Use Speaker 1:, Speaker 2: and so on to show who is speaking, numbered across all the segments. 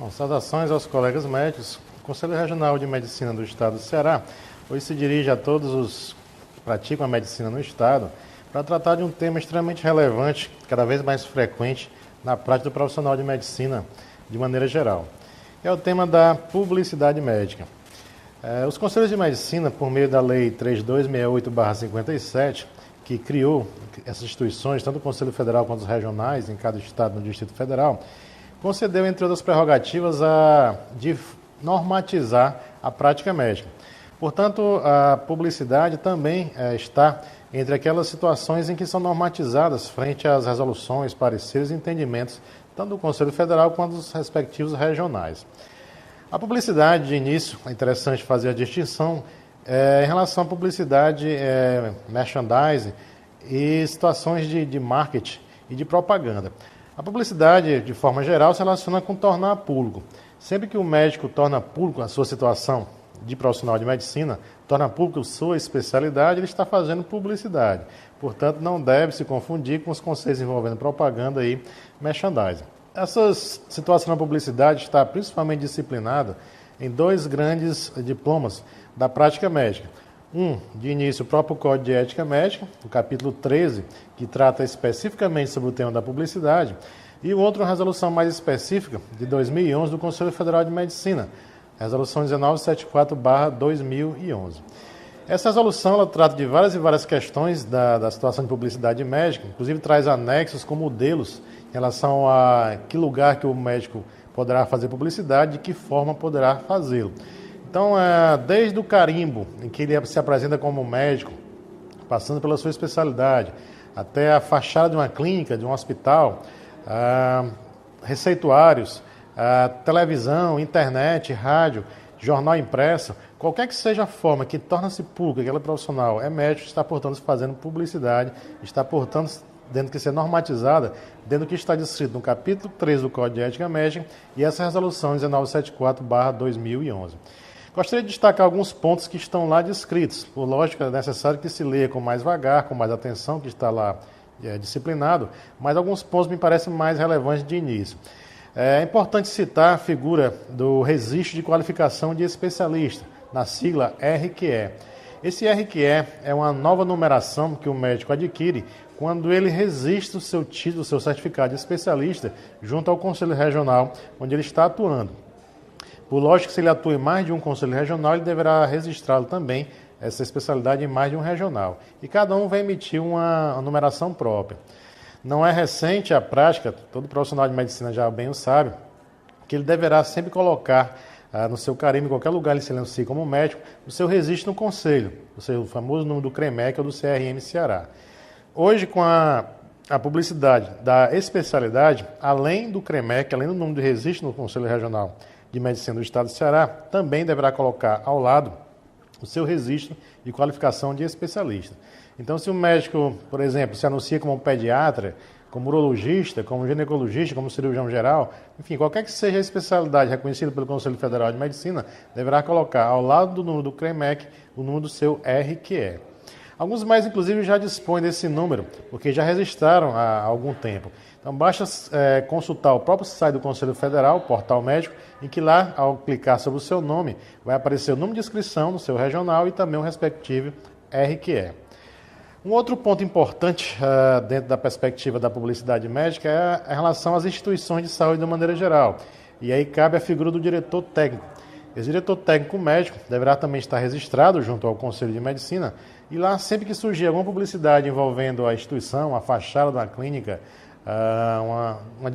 Speaker 1: Bom, saudações aos colegas médicos. O Conselho Regional de Medicina do Estado do Ceará hoje se dirige a todos os que praticam a medicina no Estado para tratar de um tema extremamente relevante, cada vez mais frequente na prática do profissional de medicina de maneira geral. É o tema da publicidade médica. Os Conselhos de Medicina, por meio da Lei 3268/57, que criou essas instituições, tanto o Conselho Federal quanto os regionais, em cada estado no Distrito Federal, concedeu, entre outras prerrogativas, de normatizar a prática médica. Portanto, a publicidade também está entre aquelas situações em que são normatizadas frente às resoluções, pareceres e entendimentos, tanto do Conselho Federal quanto dos respectivos regionais. A publicidade, de início, é interessante fazer a distinção em relação à publicidade, merchandising e situações de marketing e de propaganda. A publicidade, de forma geral, se relaciona com tornar público. Sempre que o médico torna público a sua situação de profissional de medicina, torna público sua especialidade, ele está fazendo publicidade. Portanto, não deve se confundir com os conceitos envolvendo propaganda e merchandising. Essa situação na publicidade está principalmente disciplinada em dois grandes diplomas da prática médica. De início, o próprio Código de Ética Médica, o capítulo 13, que trata especificamente sobre o tema da publicidade, e o outro, uma resolução mais específica, de 2011, do Conselho Federal de Medicina, resolução 1974/2011. Essa resolução ela trata de várias questões da situação de publicidade médica, inclusive traz anexos com modelos em relação a que lugar que o médico poderá fazer publicidade e de que forma poderá fazê-lo. Então, desde o carimbo, em que ele se apresenta como médico, passando pela sua especialidade, até a fachada de uma clínica, de um hospital, receituários, televisão, internet, rádio, jornal impresso, qualquer que seja a forma que torna-se público aquele profissional é médico, está, portanto, fazendo publicidade, está, portanto, dentro que ser normatizada, dentro do que está descrito no capítulo 3 do Código de Ética Médica e essa resolução 1974/2011. Gostaria de destacar alguns pontos que estão lá descritos. Por lógica, é necessário que se leia com mais vagar, com mais atenção, que está lá disciplinado, mas alguns pontos me parecem mais relevantes de início. É importante citar a figura do registro de qualificação de especialista, na sigla RQE. Esse RQE é uma nova numeração que o médico adquire quando ele registra o seu título, o seu certificado de especialista, junto ao Conselho Regional, onde ele está atuando. Por lógica, se ele atua em mais de um Conselho Regional, ele deverá registrá-lo também, essa especialidade, em mais de um regional. E cada um vai emitir uma numeração própria. Não é recente a prática, todo profissional de medicina já bem o sabe, que ele deverá sempre colocar no seu carimbo, em qualquer lugar ele se silencie como médico, o seu registro no conselho, o famoso número do CREMEC ou do CRM Ceará. Hoje, com a publicidade da especialidade, além do CREMEC, além do número de registro no Conselho Regional de Medicina do Estado do Ceará, também deverá colocar ao lado o seu registro de qualificação de especialista. Então, se o médico, por exemplo, se anuncia como pediatra, como urologista, como ginecologista, como cirurgião geral, enfim, qualquer que seja a especialidade reconhecida pelo Conselho Federal de Medicina, deverá colocar ao lado do número do CREMEC o número do seu RQE. Alguns mais, inclusive, já dispõem desse número, porque já registraram há algum tempo. Então, basta consultar o próprio site do Conselho Federal, o portal médico, em que lá, ao clicar sobre o seu nome, vai aparecer o número de inscrição no seu regional e também o respectivo RQE. Um outro ponto importante dentro da perspectiva da publicidade médica é a relação às instituições de saúde de maneira geral. E aí cabe a figura do diretor técnico. Esse diretor técnico médico deverá também estar registrado junto ao Conselho de Medicina e lá, sempre que surgir alguma publicidade envolvendo a instituição, a fachada da clínica, uma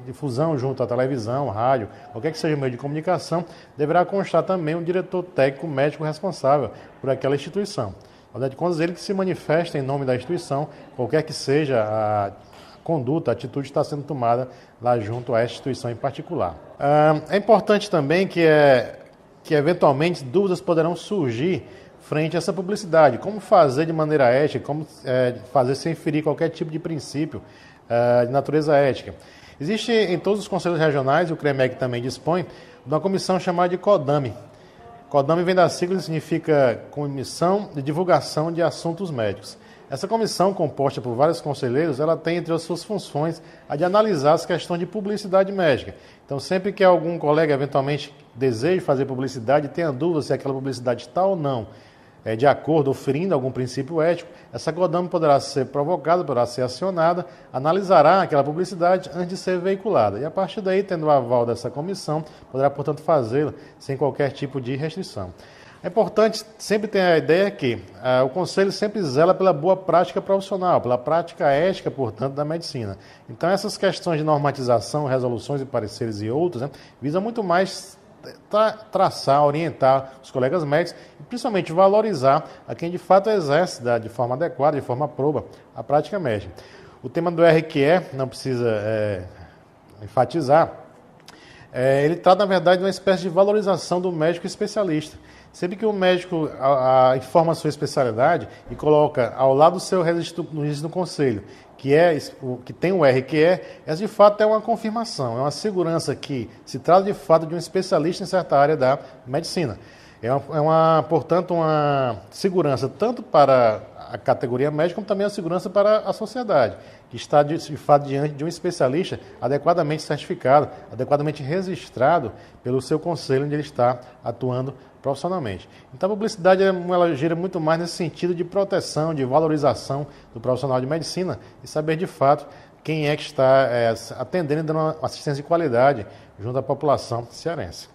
Speaker 1: difusão junto à televisão, rádio, qualquer que seja o meio de comunicação, deverá constar também um diretor técnico médico responsável por aquela instituição. Afinal de contas, ele que se manifesta em nome da instituição, qualquer que seja a conduta, a atitude que está sendo tomada lá junto à instituição em particular. É importante também que eventualmente dúvidas poderão surgir frente a essa publicidade. Como fazer de maneira ética, como fazer sem ferir qualquer tipo de princípio de natureza ética. Existe em todos os conselhos regionais, e o CREMEC também dispõe, de uma comissão chamada de CODAME. CODAME vem da sigla e significa Comissão de Divulgação de Assuntos Médicos. Essa comissão, composta por vários conselheiros, ela tem entre as suas funções a de analisar as questões de publicidade médica. Então, sempre que algum colega eventualmente deseje fazer publicidade e tenha dúvida se aquela publicidade está ou não de acordo ou ferindo algum princípio ético, essa CODAMA poderá ser provocada, poderá ser acionada, analisará aquela publicidade antes de ser veiculada. E a partir daí, tendo o aval dessa comissão, poderá, portanto, fazê-la sem qualquer tipo de restrição. É importante sempre ter a ideia que o Conselho sempre zela pela boa prática profissional, pela prática ética, portanto, da medicina. Então, essas questões de normatização, resoluções e pareceres e outros, visam muito mais traçar, orientar os colegas médicos e principalmente valorizar a quem de fato exerce de forma adequada, de forma proba, a prática médica. O tema do RQE, não precisa enfatizar, ele trata, na verdade, de uma espécie de valorização do médico especialista. Sempre que o médico informa a sua especialidade e coloca ao lado do seu registro no conselho, que tem o RQE, essa de fato é uma confirmação, é uma segurança que se trata de fato de um especialista em certa área da medicina. Portanto, uma segurança tanto para a categoria médica, como também a segurança para a sociedade, que está de fato diante de um especialista adequadamente certificado, adequadamente registrado pelo seu conselho onde ele está atuando profissionalmente. Então, a publicidade ela gira muito mais nesse sentido de proteção, de valorização do profissional de medicina e saber de fato quem é que está atendendo e dando uma assistência de qualidade junto à população cearense.